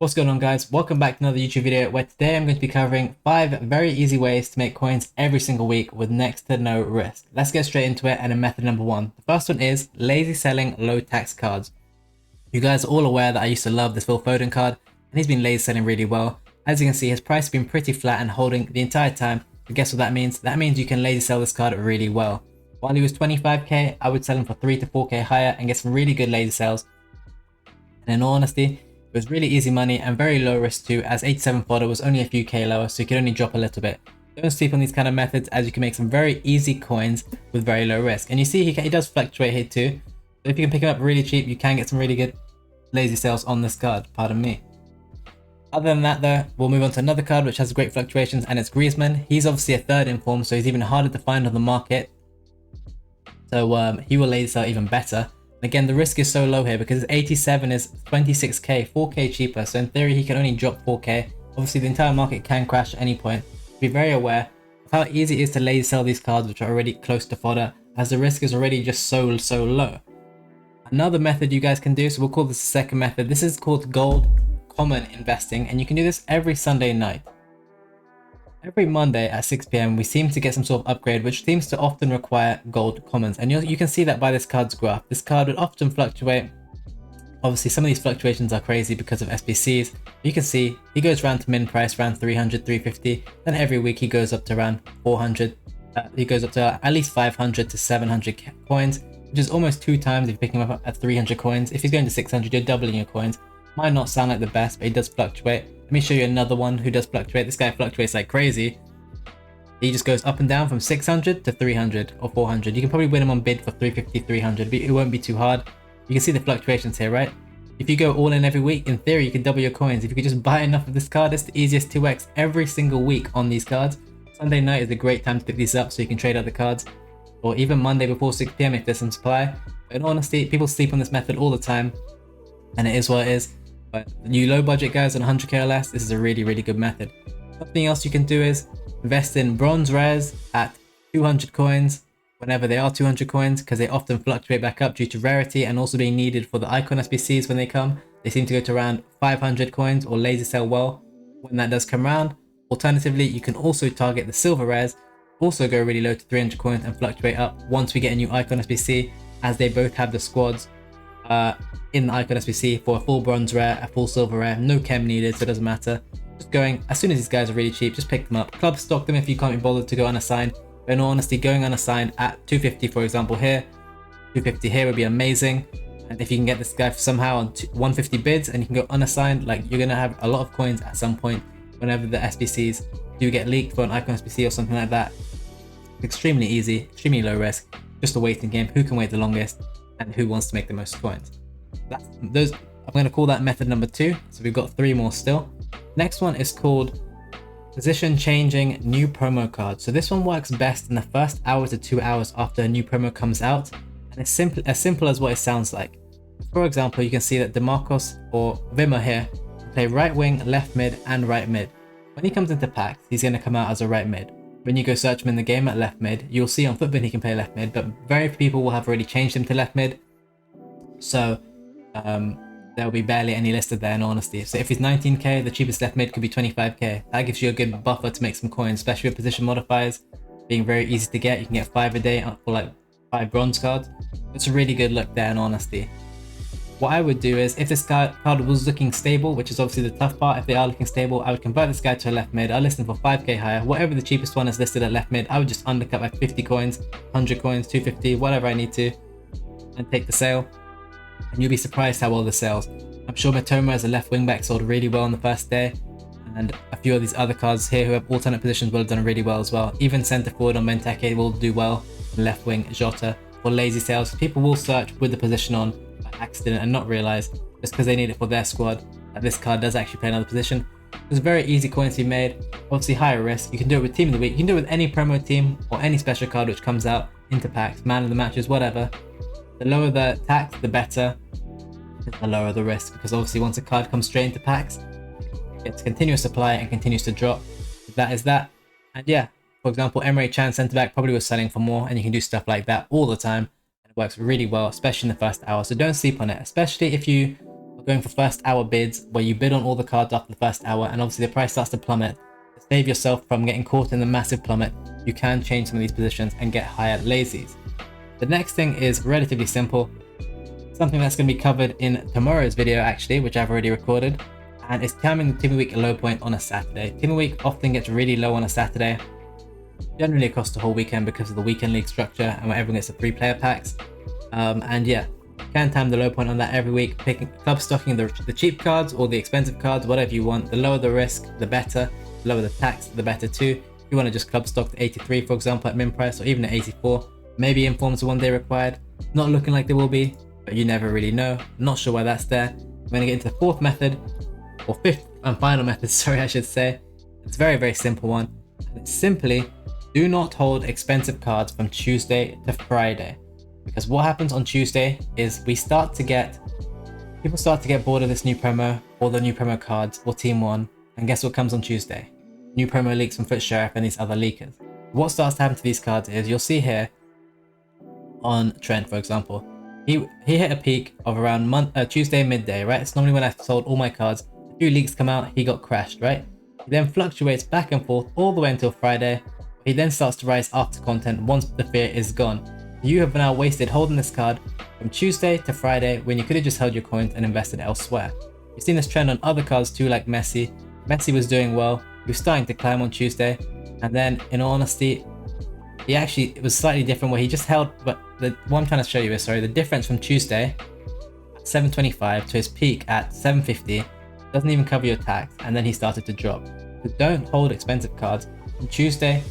What's going on, guys? Welcome back to another YouTube video where today I'm going to be covering 5 very easy ways to make coins every single week with next to no risk. Let's get straight into it, and in method number 1. The first one is lazy selling low tax cards. You guys are all aware that I used to love this Phil Foden card, and he's been lazy selling really well. As you can see, his price has been pretty flat and holding the entire time. But guess what that means? That means you can lazy sell this card really well. While he was 25k, I would sell him for 3 to 4k higher and get some really good lazy sales. And in all honesty, it was really easy money and very low risk too, as 87 fodder was only a few k lower, so you could only drop a little bit. Don't sleep on these kind of methods, as you can make some very easy coins with very low risk. And you see he does fluctuate here too. So if you can pick him up really cheap, you can get some really good lazy sales on this card, pardon me. Other than that though, we'll move on to another card which has great fluctuations, and it's Griezmann. He's obviously a third in form, so he's even harder to find on the market. So he will lazy sell even better. Again, the risk is so low here because 87 is 26k, 4k cheaper, so in theory he can only drop 4k. Obviously the entire market can crash at any point. Be very aware of how easy it is to lazy sell these cards which are already close to fodder, as the risk is already just so low. Another method you guys can do, so we'll call this the second method. This is called gold common investing, and you can do this every Sunday night. Every Monday at 6 PM we seem to get some sort of upgrade which seems to often require gold commons, and you can see that by this card's graph. This card would often fluctuate. Obviously some of these fluctuations are crazy because of SBCs. You can see he goes around to min price around 300, 350, then every week he goes up to around 400. He goes up to at least 500 to 700 coins, which is almost 2 times if you pick him up at 300 coins. If he's going to 600, you're doubling your coins. Might not sound like the best, but he does fluctuate. Let me show you another one who does fluctuate. This guy fluctuates like crazy. He just goes up and down from 600 to 300 or 400. You can probably win him on bid for 350, 300, but it won't be too hard. You can see the fluctuations here, right? If you go all in every week, in theory, you can double your coins. If you could just buy enough of this card, it's the easiest 2x every single week on these cards. Sunday night is a great time to pick these up so you can trade other cards. Or even Monday before 6 PM if there's some supply. But in honesty, people sleep on this method all the time, and it is what it is. But you low budget guys on 100k or less, this is a really good method. Something else you can do is invest in bronze rares at 200 coins whenever they are 200 coins, because they often fluctuate back up due to rarity and also being needed for the icon SBCs when they come. They seem to go to around 500 coins or lazy sell well when that does come around. Alternatively, you can also target the silver rares, also go really low to 300 coins and fluctuate up once we get a new icon SBC, as they both have the squads in the icon SBC for a full bronze rare, a full silver rare, no chem needed, so it doesn't matter. Just going, as soon as these guys are really cheap, just pick them up. Club stock them if you can't be bothered to go unassigned. But in all honesty, going unassigned at 250 for example here, 250 here would be amazing. And if you can get this guy somehow on 150 bids and you can go unassigned, like, you're gonna have a lot of coins at some point whenever the SBCs do get leaked for an icon SBC or something like that. It's extremely easy, extremely low risk, just a waiting game. Who can wait the longest and who wants to make the most coins? I'm going to call that method number 2. So we've got 3 more still. Next one is called position changing new promo card. So this one works best in the first hour to 2 hours after a new promo comes out, and it's as simple as what it sounds like. For example, you can see that DeMarcos or Vimmer here can play right wing, left mid and right mid. When he comes into packs, he's going to come out as a right mid. When you go search him in the game at left mid, you'll see on Footbin he can play left mid, but very few people will have already changed him to left mid. So there will be barely any listed there in honesty. So if he's 19k, the cheapest left mid could be 25k. That gives you a good buffer to make some coins, especially with position modifiers being very easy to get. You can get 5 a day for like 5 bronze cards. It's a really good look there in honesty. What I would do is, if this card was looking stable, which is obviously the tough part, if they are looking stable, I would convert this guy to a left mid. I'll list him for 5k higher. Whatever the cheapest one is listed at left mid, I would just undercut by 50 coins, 100 coins, 250, whatever I need to, and take the sale. And you'll be surprised how well this sells. I'm sure Matoma as a left wing back sold really well on the first day, and a few of these other cards here who have alternate positions will have done really well as well. Even centre forward on Benteke will do well, left wing Jota or lazy sales. People will search with the position on by accident and not realise, just because they need it for their squad, that this card does actually play another position. There's very easy coins to be made, obviously higher risk. You can do it with team of the week, you can do it with any promo team or any special card which comes out into packs, man of the matches, whatever. The lower the tax, the better, the lower the risk, because obviously once a card comes straight into packs, it gets continuous supply and continues to drop. That is that. And yeah, for example, Emre Can centre back probably was selling for more, and you can do stuff like that all the time. And it works really well, especially in the first hour. So don't sleep on it, especially if you going for first hour bids where you bid on all the cards after the first hour, and obviously the price starts to plummet. To save yourself from getting caught in the massive plummet, you can change some of these positions and get higher lazies. The next thing is relatively simple, something that's going to be covered in tomorrow's video actually, which I've already recorded, and it's timing the Team Week low point on a Saturday. Team Week often gets really low on a Saturday, generally across the whole weekend because of the weekend league structure and where everyone gets the 3-player packs. And yeah, you can time the low point on that every week, picking club stocking the cheap cards or the expensive cards, whatever you want. The lower the risk, the better. The lower the tax, the better too. If you want to just club stock to 83, for example, at min price, or even at 84, maybe informs are one day required. Not looking like they will be, but you never really know. Not sure why that's there. I'm going to get into the fourth method, or fifth and final method, sorry, I should say. It's a very, very simple one. And it's simply, do not hold expensive cards from Tuesday to Friday. Because what happens on Tuesday is people start to get bored of this new promo, or the new promo cards, or Team 1, and guess what comes on Tuesday? New promo leaks from Foot Sheriff and these other leakers. What starts to happen to these cards is, you'll see here, on Trent for example, he hit a peak of around Tuesday midday, right? It's normally when I sold all my cards. A few leaks come out, he got crashed, right? He then fluctuates back and forth all the way until Friday. He then starts to rise after content once the fear is gone. You have now wasted holding this card from Tuesday to Friday when you could have just held your coins and invested elsewhere. You've seen this trend on other cards too, like Messi. Messi was doing well, he was starting to climb on Tuesday, and then in all honesty, it was slightly different where he just held, but what I'm trying to show you is, sorry, the difference from Tuesday at 725 to his peak at 750 doesn't even cover your tax, and then he started to drop. So don't hold expensive cards from Tuesday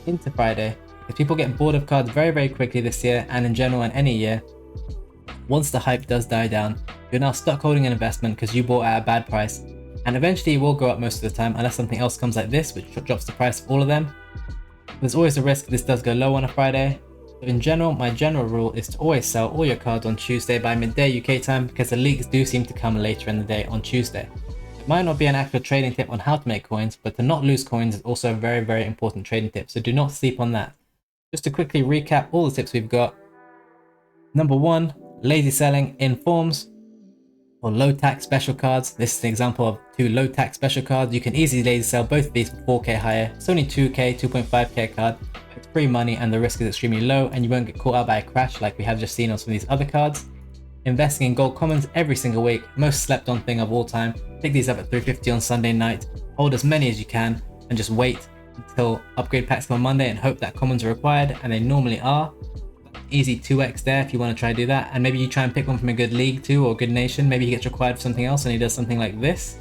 into Friday, because people get bored of cards very, very quickly this year, and in general in any year. Once the hype does die down, you're now stuck holding an investment because you bought at a bad price, and eventually it will go up most of the time unless something else comes like this, which drops the price of all of them. There's always a risk this does go low on a Friday. So in general, my general rule is to always sell all your cards on Tuesday by midday UK time, because the leaks do seem to come later in the day on Tuesday. It might not be an actual trading tip on how to make coins, but to not lose coins is also a very, very important trading tip, so do not sleep on that. Just to quickly recap all the tips we've got. Number 1, lazy selling in forms or low tax special cards. This is an example of 2 low tax special cards. You can easily lazy sell both of these for 4k higher. It's only 2k, 2.5k card. It's free money and the risk is extremely low, and you won't get caught out by a crash like we have just seen on some of these other cards. Investing in gold commons every single week, most slept on thing of all time. Pick these up at 350 on Sunday night. Hold as many as you can and just wait until upgrade packs come on Monday and hope that commons are required, and they normally are. Easy 2x there if you want to try to do that, and maybe you try and pick one from a good league too, or a good nation. Maybe he gets required for something else and he does something like this.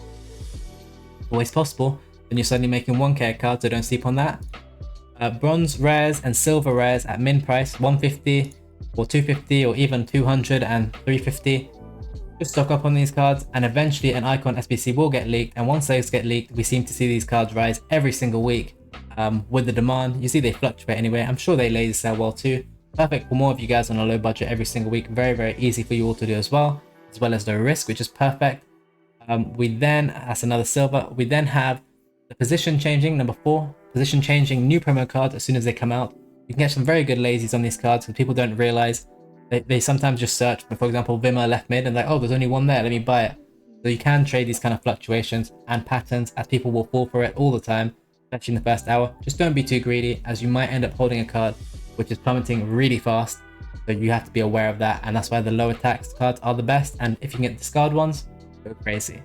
Always possible. Then you're suddenly making 1k cards, so don't sleep on that. Bronze rares and silver rares at min price 150 or 250 or even 200 and 350. Just stock up on these cards, and eventually an icon SBC will get leaked, and once those get leaked, we seem to see these cards rise every single week with the demand. You see they fluctuate anyway. I'm sure they lazy sell well too. Perfect for more of you guys on a low budget every single week. Very, very easy for you all to do as well as no risk, which is perfect. That's another silver. We then have the position changing, number 4, position changing new promo cards as soon as they come out. You can get some very good lazies on these cards because people don't realize they sometimes just search for example, Vimmer left mid and like, oh, there's only one there, let me buy it. So you can trade these kind of fluctuations and patterns, as people will fall for it all the time, especially in the first hour. Just don't be too greedy, as you might end up holding a card which is plummeting really fast. So you have to be aware of that, and that's why the lower tax cards are the best, and if you can get discard ones, go crazy.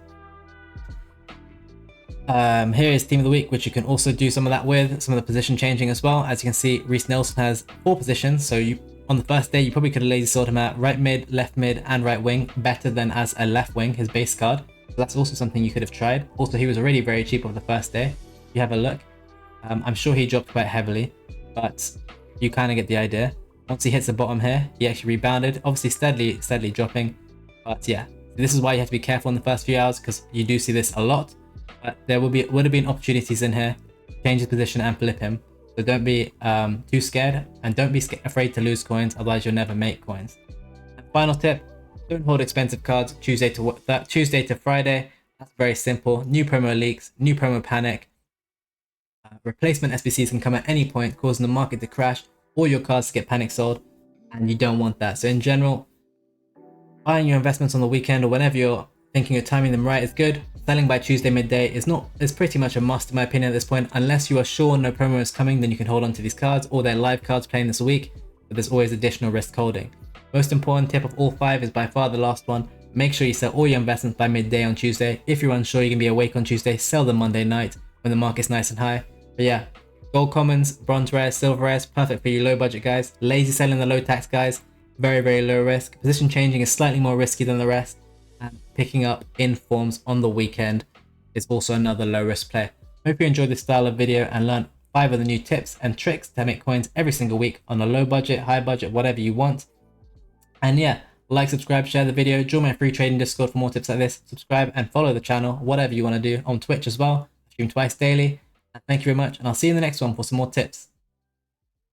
Here is Team of the Week, which you can also do some of that with, some of the position changing as well. As you can see, Reece Nelson has 4 positions, so on the first day you probably could have lazy sold him at right mid, left mid and right wing, better than as a left wing, his base card. So that's also something you could have tried. Also, he was already very cheap on the first day. If you have a look, I'm sure he dropped quite heavily, but you kind of get the idea. Once he hits the bottom here, he actually rebounded, obviously steadily dropping. But yeah, this is why you have to be careful in the first few hours, because you do see this a lot. But there would have been opportunities in here, change his position and flip him. So don't be too scared, and don't be afraid to lose coins, otherwise you'll never make coins. And final tip, don't hold expensive cards Tuesday to Friday. That's very simple. New promo leaks, new promo panic. Replacement SBCs can come at any point, causing the market to crash, all your cards to get panic sold, and you don't want that. So in general, buying your investments on the weekend or whenever you're Thinking you're timing them right is good. Selling by Tuesday midday is pretty much a must in my opinion at this point. Unless you are sure no promo is coming, then you can hold on to these cards, or they're live cards playing this week, but there's always additional risk holding. Most important tip of all 5 is by far the last one. Make sure you sell all your investments by midday on Tuesday. If you're unsure you're going to be awake on Tuesday, sell them Monday night when the market's nice and high. But yeah, gold commons, bronze rares, silver rares, perfect for you low budget guys. Lazy selling the low tax guys, very low risk. Position changing is slightly more risky than the rest. And picking up informs on the weekend is also another low risk play. Hope you enjoyed this style of video and learned 5 of the new tips and tricks to make coins every single week on a low budget, high budget, whatever you want. And yeah, like, subscribe, share the video, join my free trading Discord for more tips like this, subscribe and follow the channel, whatever you want to do, on Twitch as well. I stream twice daily. And thank you very much, and I'll see you in the next one for some more tips.